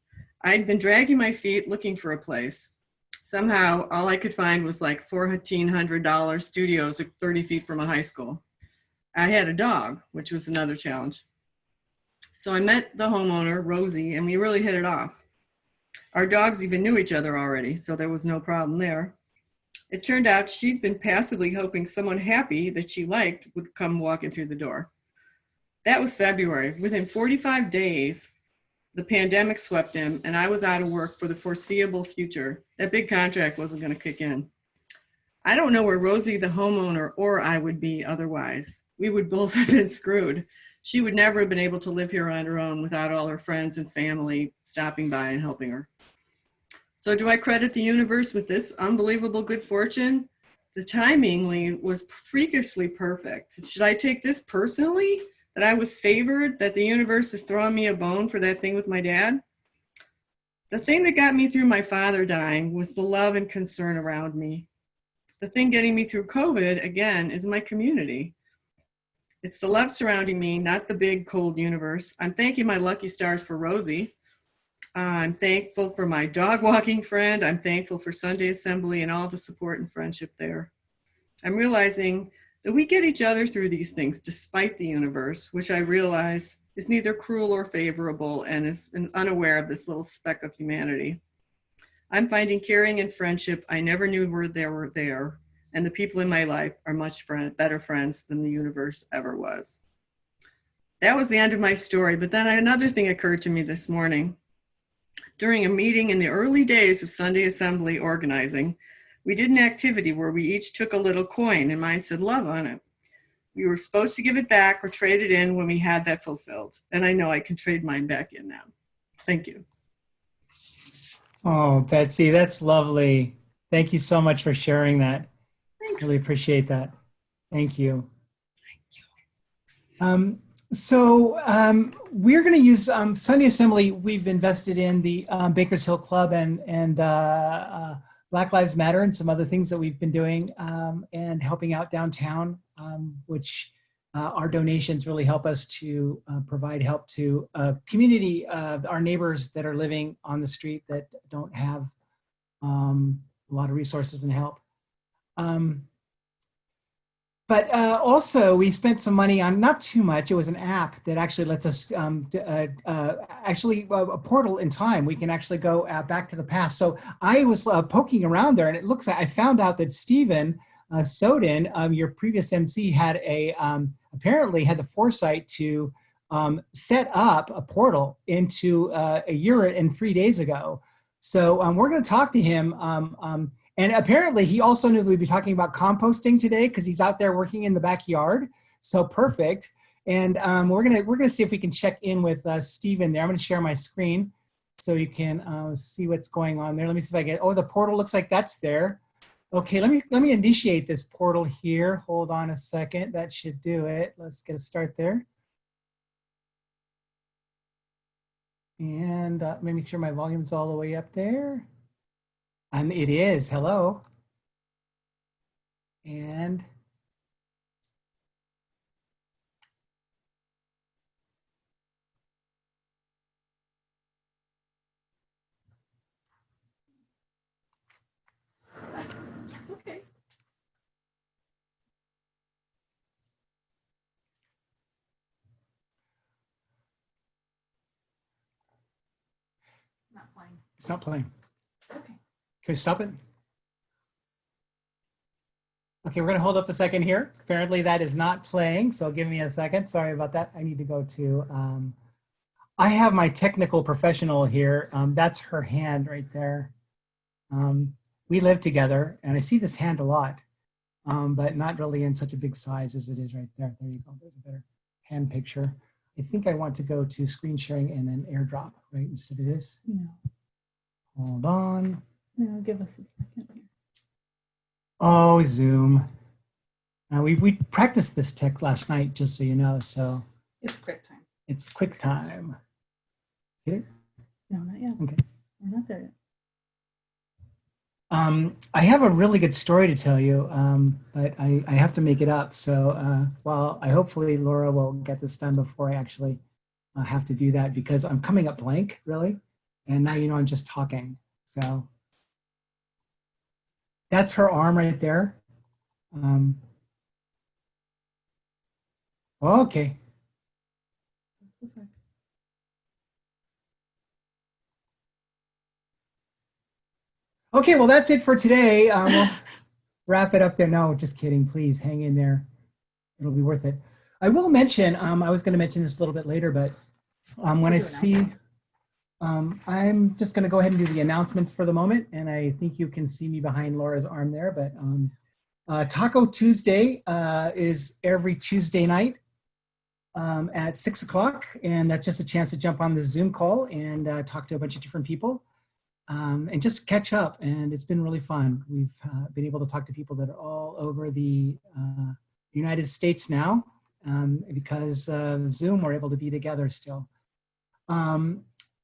I'd been dragging my feet looking for a place. Somehow, all I could find was like $1,400 studios 30 feet from a high school. I had a dog, which was another challenge. So I met the homeowner, Rosie, and we really hit it off. Our dogs even knew each other already, so there was no problem there. It turned out she'd been passively hoping someone happy that she liked would come walking through the door. That was February. Within 45 days, the pandemic swept in, and I was out of work for the foreseeable future. That big contract wasn't going to kick in. I don't know where Rosie, the homeowner, or I would be otherwise. We would both have been screwed. She would never have been able to live here on her own without all her friends and family stopping by and helping her. So do I credit the universe with this unbelievable good fortune? The timing was freakishly perfect. Should I take this personally? That I was favored, that the universe is throwing me a bone for that thing with my dad? The thing that got me through my father dying was the love and concern around me. The thing getting me through COVID, again, is my community. It's the love surrounding me, not the big, cold universe. I'm thanking my lucky stars for Rosie. I'm thankful for my dog walking friend. I'm thankful for Sunday Assembly and all the support and friendship there. I'm realizing that we get each other through these things despite the universe, which I realize is neither cruel or favorable and is unaware of this little speck of humanity. I'm finding caring and friendship I never knew were there, and the people in my life are much better friends than the universe ever was. That was the end of my story, but then another thing occurred to me this morning. During a meeting in the early days of Sunday Assembly organizing, we did an activity where we each took a little coin and mine said love on it. We were supposed to give it back or trade it in when we had that fulfilled. And I know I can trade mine back in now. Thank you. Oh, Betsy, that's lovely. Thank you so much for sharing that. Thanks. Really appreciate that. Thank you. We're going to use Sunday Assembly. We've invested in the Bakers Hill Club and Black Lives Matter and some other things that we've been doing and helping out downtown, which our donations really help us to provide help to a community of our neighbors that are living on the street that don't have a lot of resources and help. But also, we spent some money on, not too much, it was an app that actually lets us, a portal in time. We can actually go back to the past. So I was poking around there, and it looks like I found out that Stephen Soden, your previous MC, had apparently had the foresight to set up a portal into a year and 3 days ago. So we're going to talk to him. And apparently he also knew that we'd be talking about composting today because he's out there working in the backyard. So perfect. And we're gonna see if we can check in with Stephen there. I'm gonna share my screen so you can see what's going on there. Let me see if I get, oh, the portal looks like that's there. Okay, let me initiate this portal here. Hold on a second, that should do it. Let's get a start there. And let me make sure my volume's all the way up there. It is, hello. And Okay. Not playing. it's not playing. Okay. Can we stop it? Okay, we're gonna hold up a second here. Apparently that is not playing, so give me a second. Sorry about that. I need to go to, I have my technical professional here. That's her hand right there. We live together, and I see this hand a lot, but not really in such a big size as it is right there. There you go, there's a better hand picture. I think I want to go to screen sharing and then AirDrop, right, instead of this. No. Hold on. No, give us a second here. Oh, Zoom. We practiced this tech last night, just so you know, so. It's quick time. It's quick time. Get it? No, not yet. Okay. We're not there yet. I have a really good story to tell you, but I have to make it up. So well, hopefully Laura will get this done before I actually have to do that, because I'm coming up blank, really. And now, you know, I'm just talking. So that's her arm right there. Okay. Okay, well, that's it for today. We'll wrap it up there. No, just kidding. Please hang in there. It'll be worth it. I will mention, I was going to mention this a little bit later, but when I see, I'm just going to go ahead and do the announcements for the moment. And I think you can see me behind Laura's arm there. But Taco Tuesday is every Tuesday night at 6 o'clock. And that's just a chance to jump on the Zoom call and talk to a bunch of different people. And just catch up, and it's been really fun. We've been able to talk to people that are all over the United States now, because Zoom, we're able to be together still.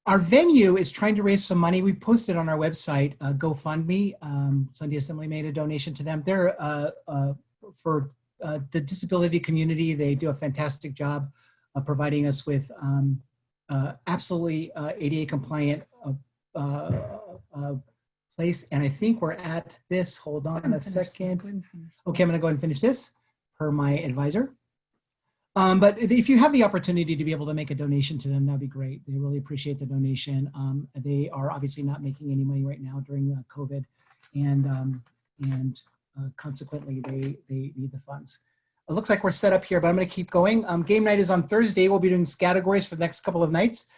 Our venue is trying to raise some money. We posted on our website, GoFundMe. Sunday Assembly made a donation to them. They're for the disability community. They do a fantastic job of providing us with absolutely ADA compliant place, and I think we're at this. Hold on a second. Okay, I'm going to go ahead and finish this per my advisor. But if you have the opportunity to be able to make a donation to them, that'd be great. They really appreciate the donation. They are obviously not making any money right now during COVID, and consequently they need the funds. It looks like we're set up here, but I'm going to keep going. Game night is on Thursday. We'll be doing categories for the next couple of nights.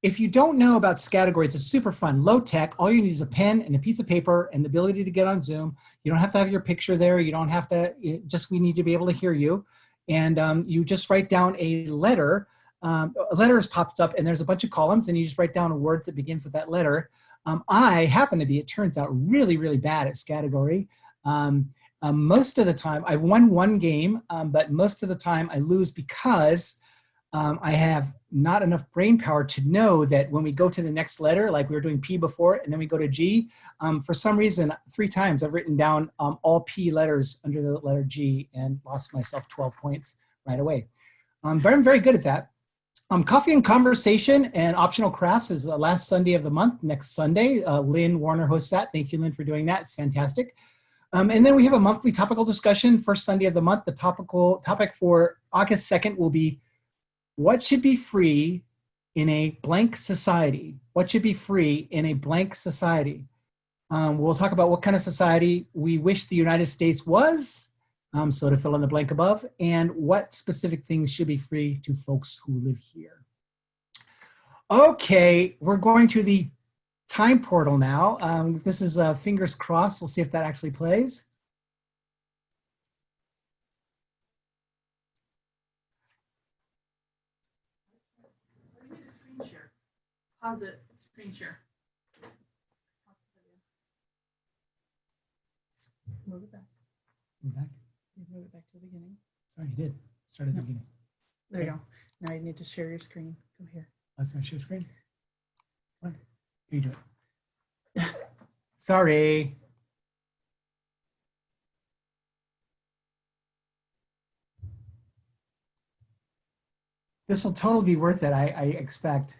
If you don't know about categories, it's super fun, low tech. All you need is a pen and a piece of paper and the ability to get on Zoom. You don't have to have your picture there. You don't have to, we need to be able to hear you. And you just write down a letter. Letters pops up and there's a bunch of columns and you just write down words that begins with that letter. I happen to be, it turns out, really, really bad at category. Most of the time, I've won one game, but most of the time I lose because I have not enough brain power to know that when we go to the next letter, like we were doing P before, and then we go to G, for some reason, 3 times I've written down all P letters under the letter G and lost myself 12 points right away. But I'm very good at that. Coffee and Conversation and Optional Crafts is the last Sunday of the month, next Sunday. Lynn Warner hosts that. Thank you, Lynn, for doing that. It's fantastic. And then we have a monthly topical discussion, first Sunday of the month. The topic for August 2nd will be what should be free in a blank society? What should be free in a blank society? We'll talk about what kind of society we wish the United States was, so to fill in the blank above, and what specific things should be free to folks who live here. Okay, we're going to the time portal now. This is fingers crossed. We'll see if that actually plays. Screen share. Pause it. Screen share. Move it back. Move back. Move it back to the beginning. Sorry, you did. Start at the beginning. There you go. Now you need to share your screen. Go here. Let's not share screen. What? Here you do it. Sorry. This will totally be worth it, I expect.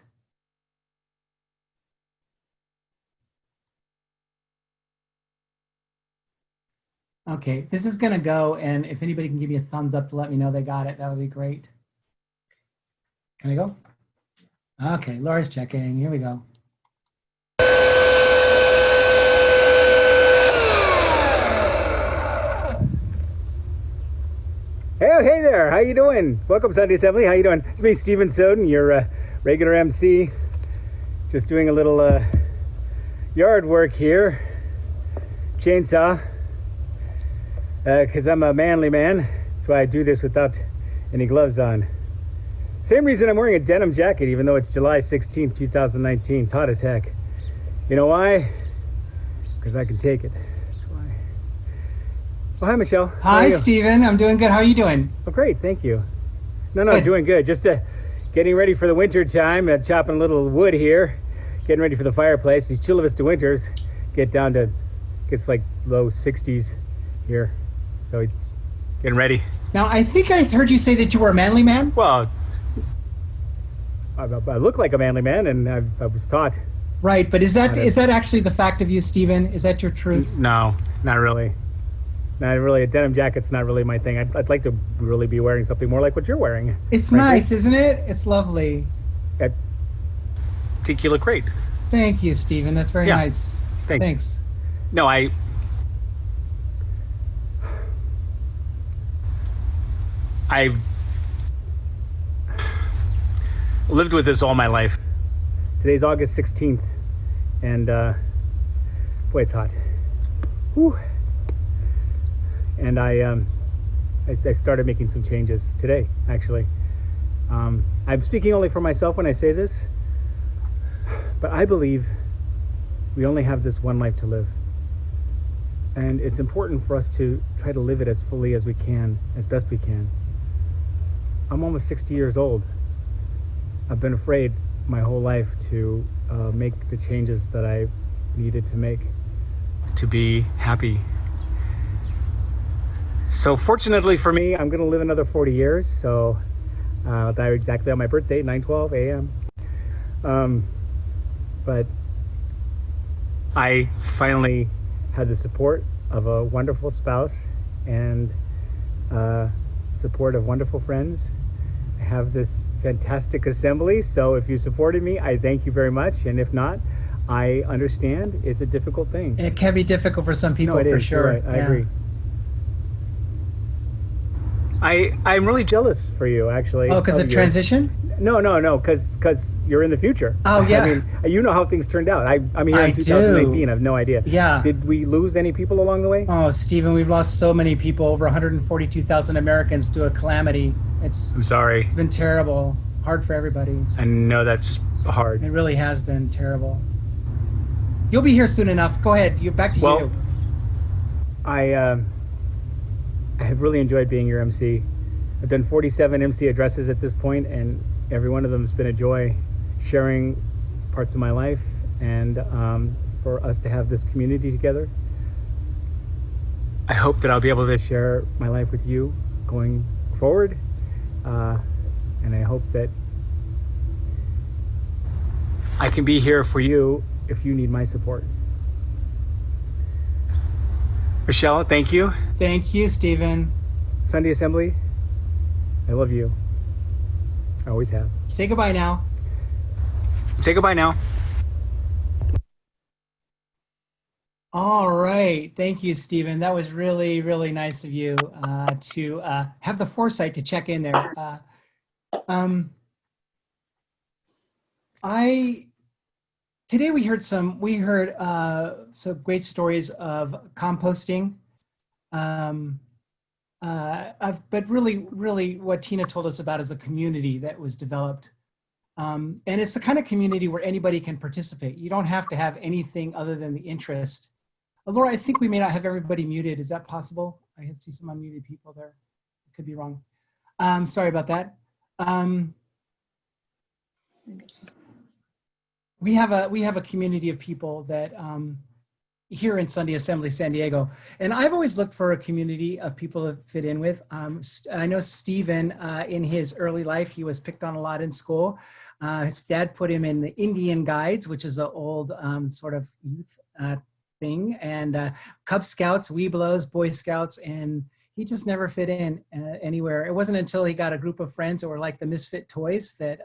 Okay, this is gonna go, and if anybody can give me a thumbs up to let me know they got it, that would be great. Can I go? Okay, Laura's checking. Here we go. Hey there, how you doing? Welcome Sunday Assembly, how you doing? It's me, Stephen Soden, your regular MC. Just doing a little yard work here. Chainsaw. Because I'm a manly man. That's why I do this without any gloves on. Same reason I'm wearing a denim jacket, even though it's July 16th, 2019. It's hot as heck. You know why? Because I can take it. That's why. Oh, hi, Michelle. Hi, Stephen. I'm doing good. How are you doing? Oh, great. Thank you. No, I'm doing good. Just getting ready for the winter time. Chopping a little wood here. Getting ready for the fireplace. These Chula Vista winters get down to, gets like low 60s here. So getting ready. Now, I think I heard you say that you were a manly man. Well, I look like a manly man, and I was taught. Right, but is that actually the fact of you, Stephen? Is that your truth? No, not really. Not really. A denim jacket's not really my thing. I'd like to really be wearing something more like what you're wearing. It's nice, isn't it? It's lovely. I think you look great. Thank you, Stephen. That's very nice. Thanks. No, I've lived with this all my life. Today's August 16th, and boy, it's hot. Whew. And I started making some changes today, actually. I'm speaking only for myself when I say this, but I believe we only have this one life to live. And it's important for us to try to live it as fully as we can, as best we can. I'm almost 60 years old. I've been afraid my whole life to make the changes that I needed to make to be happy. So fortunately for me, I'm gonna live another 40 years, so I'll die exactly on my birthday, 9:12 a.m. But I finally had the support of a wonderful spouse and support of wonderful friends. I have this fantastic assembly, so if you supported me, I thank you very much, and if not, I understand. It's a difficult thing. It can be difficult for some people, for sure. Right. I agree. I'm really jealous for you, actually. Oh, because of transition? No, because you're in the future. Oh, yeah. I mean, you know how things turned out. I'm here in 2019. I have no idea. Yeah. Did we lose any people along the way? Oh, Stephen, we've lost so many people, over 142,000 Americans to a calamity. I'm sorry. It's been terrible. Hard for everybody. I know that's hard. It really has been terrible. You'll be here soon enough. Go ahead. Back to you. I have really enjoyed being your MC. I've done 47 MC addresses at this point, and every one of them has been a joy, sharing parts of my life and for us to have this community together. I hope that I'll be able to share my life with you going forward, and I hope that I can be here for you if you need my support. Michelle, thank you. Thank you, Stephen. Sunday Assembly, I love you. I always have. Say goodbye now. Say goodbye now. All right. Thank you, Stephen. That was really, really nice of you to have the foresight to check in there. Today we heard some great stories of composting, but really what Tina told us about is a community that was developed. And it's the kind of community where anybody can participate. You don't have to have anything other than the interest. Laura, I think we may not have everybody muted. Is that possible? I see some unmuted people there. I could be wrong. Sorry about that. We have a community of people that here in Sunday Assembly San Diego, and I've always looked for a community of people to fit in with. I know Stephen, in his early life, he was picked on a lot in school. His dad put him in the Indian Guides, which is an old sort of youth thing, and Cub Scouts, Webelos, Boy Scouts, and he just never fit in anywhere. It wasn't until he got a group of friends that were like the Misfit Toys that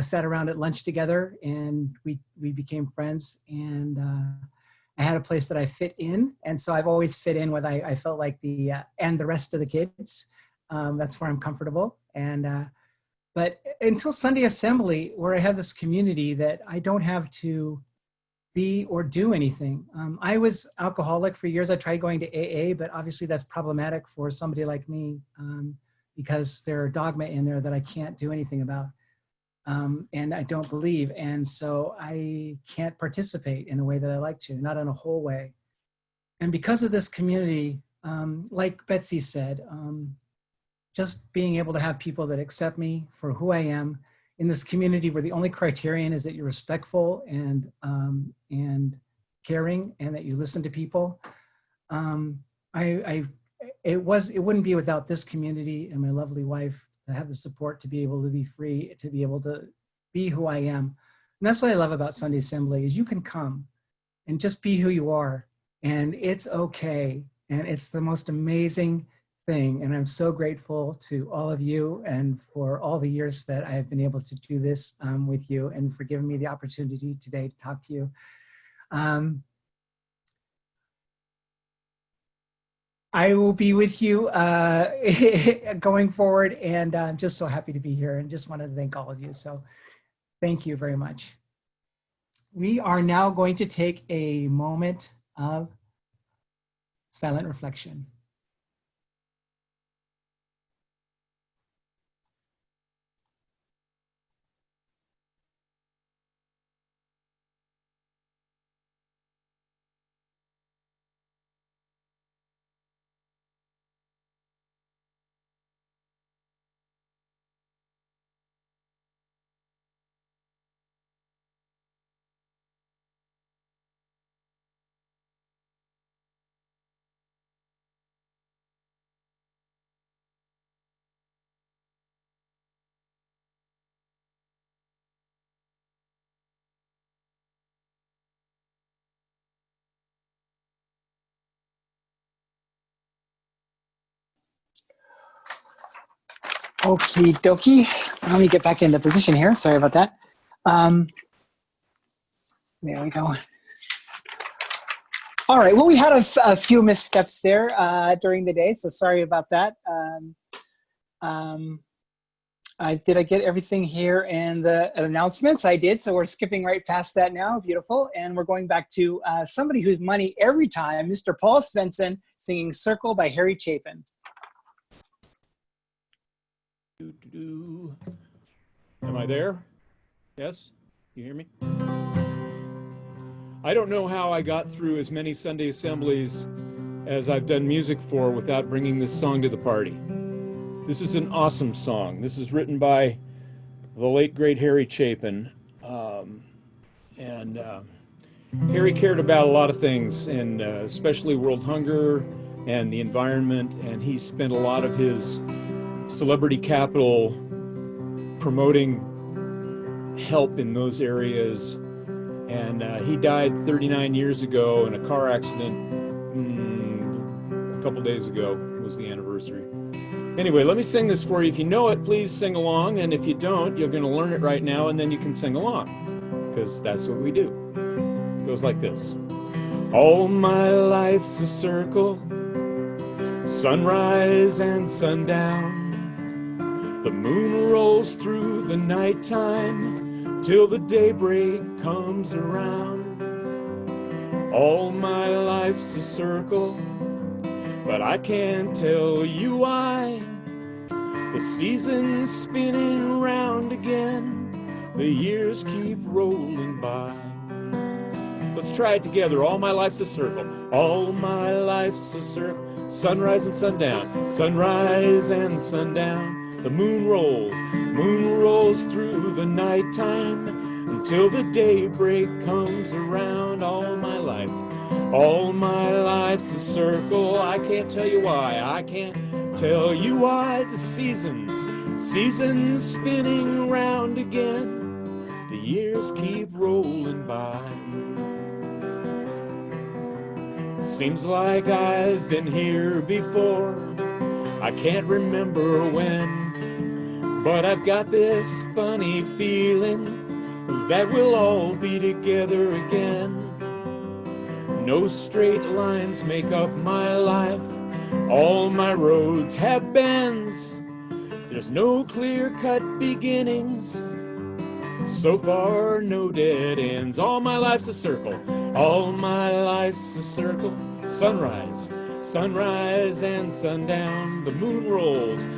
sat around at lunch together, and we became friends, and I had a place that I fit in, and so I've always fit in with I felt like and the rest of the kids. That's where I'm comfortable. And but until Sunday Assembly, where I have this community that I don't have to be or do anything. I was alcoholic for years. I tried going to AA, but obviously that's problematic for somebody like me because there are dogma in there that I can't do anything about. And I don't believe. And so I can't participate in a way that I like to, not in a whole way. And because of this community, like Betsy said, just being able to have people that accept me for who I am in this community where the only criterion is that you're respectful and caring and that you listen to people. It wouldn't be without this community and my lovely wife to have the support to be able to be free, to be able to be who I am. And that's what I love about Sunday Assembly is you can come and just be who you are and it's okay. And it's the most amazing thing. And I'm so grateful to all of you and for all the years that I have been able to do this with you and for giving me the opportunity today to talk to you. I will be with you going forward, and I'm just so happy to be here and just wanted to thank all of you. So thank you very much. We are now going to take a moment of silent reflection. Okie dokie. Let me get back into position here. Sorry about that. There we go. All right. Well, we had a few missteps there during the day, so sorry about that. Did I get everything here and the announcements? I did, so we're skipping right past that now. Beautiful. And we're going back to somebody who's money every time, Mr. Paul Svensson, singing Circle by Harry Chapin. Am I there? Yes? You hear me? I don't know how I got through as many Sunday assemblies as I've done music for without bringing this song to the party. This is an awesome song. This is written by the late, great Harry Chapin. Harry cared about a lot of things, and especially world hunger and the environment, and he spent a lot of his celebrity capital promoting help in those areas. And he died 39 years ago in a car accident couple days ago was the anniversary. Anyway, let me sing this for you. If you know it, please sing along. And if you don't, you're going to learn it right now, and then you can sing along, because that's what we do. It goes like this. All my life's a circle, sunrise and sundown. The moon rolls through the nighttime till the daybreak comes around. All my life's a circle, but I can't tell you why. The season's spinning round again, the years keep rolling by. Let's try it together. All my life's a circle. All my life's a circle. Sunrise and sundown. Sunrise and sundown. The moon rolls through the nighttime until the daybreak comes around. All my life's a circle. I can't tell you why. I can't tell you why. The seasons spinning round again. The years keep rolling by. Seems like I've been here before. I can't remember when, but I've got this funny feeling that we'll all be together again. No straight lines make up my life. All my roads have bends. There's no clear-cut beginnings. So far, no dead ends. All my life's a circle. All my life's a circle. Sunrise and sundown. The moon rolls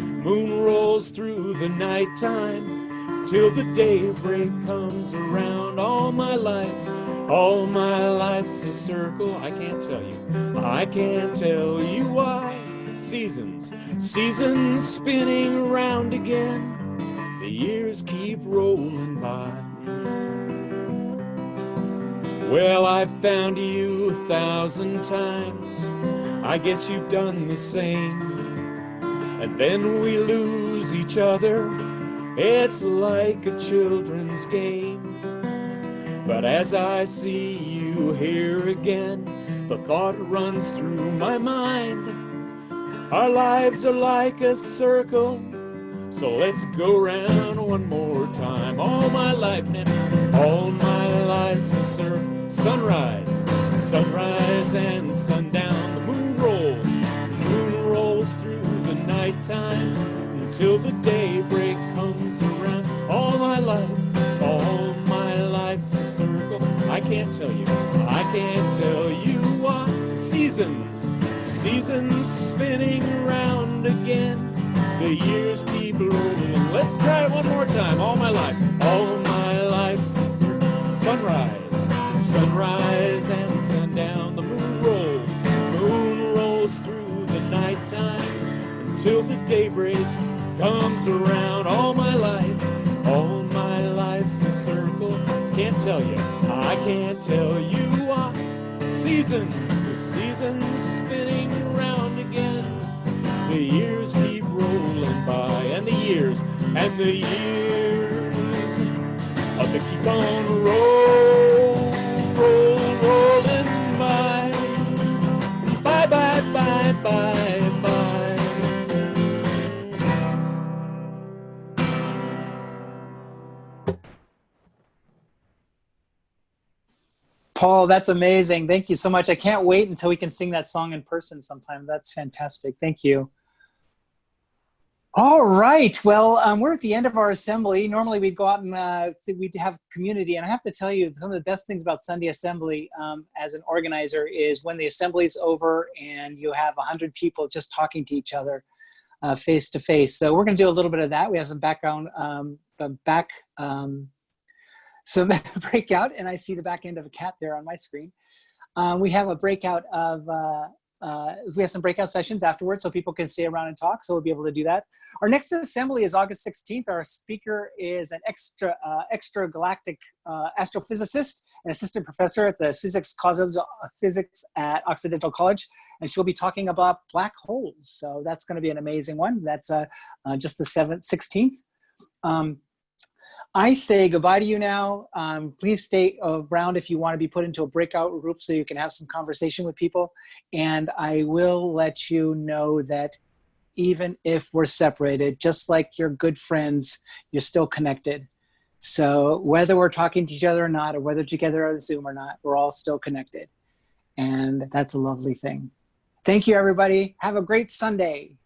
through the nighttime till the daybreak comes around. All my life's a circle. I can't tell you why. Seasons spinning round again. The years keep rolling by. Well, I've found you 1,000 times. I guess you've done the same. And then we lose each other. It's like a children's game. But as I see you here again, the thought runs through my mind. Our lives are like a circle, so let's go round one more time. All my life now, all my life's a circle. Sunrise and sundown. The moon rolls through the nighttime until the daybreak comes around. All my life's a circle. I can't tell you why. Seasons spinning round again. The years keep rolling. Let's try it one more time. All my life's a circle. Sunrise and sundown. The moon rolls through the nighttime until the daybreak comes around. All my life's a circle. I can't tell you why. Seasons spinning round again. The years keep rolling by, and the years of the keep on rolling by. Bye, bye, bye, bye, bye. Paul, that's amazing. Thank you so much. I can't wait until we can sing that song in person sometime. That's fantastic. Thank you. All right. Well, we're at the end of our assembly. Normally we'd go out and we'd have community. And I have to tell you, some of the best things about Sunday assembly as an organizer is when the assembly is over and you have 100 people just talking to each other face to face. So we're going to do a little bit of that. We have some background, some breakout, and I see the back end of a cat there on my screen. We have a breakout of, we have some breakout sessions afterwards so people can stay around and talk, so we'll be able to do that. Our next assembly is August 16th. Our speaker is an extragalactic astrophysicist and assistant professor at the physics at Occidental College, and she'll be talking about black holes. So that's going to be an amazing one. That's just the 16th. I say goodbye to you now. Please stay around if you want to be put into a breakout group so you can have some conversation with people. And I will let you know that even if we're separated, just like you're good friends, you're still connected. So whether we're talking to each other or not, or whether together on Zoom or not, we're all still connected. And that's a lovely thing. Thank you, everybody. Have a great Sunday.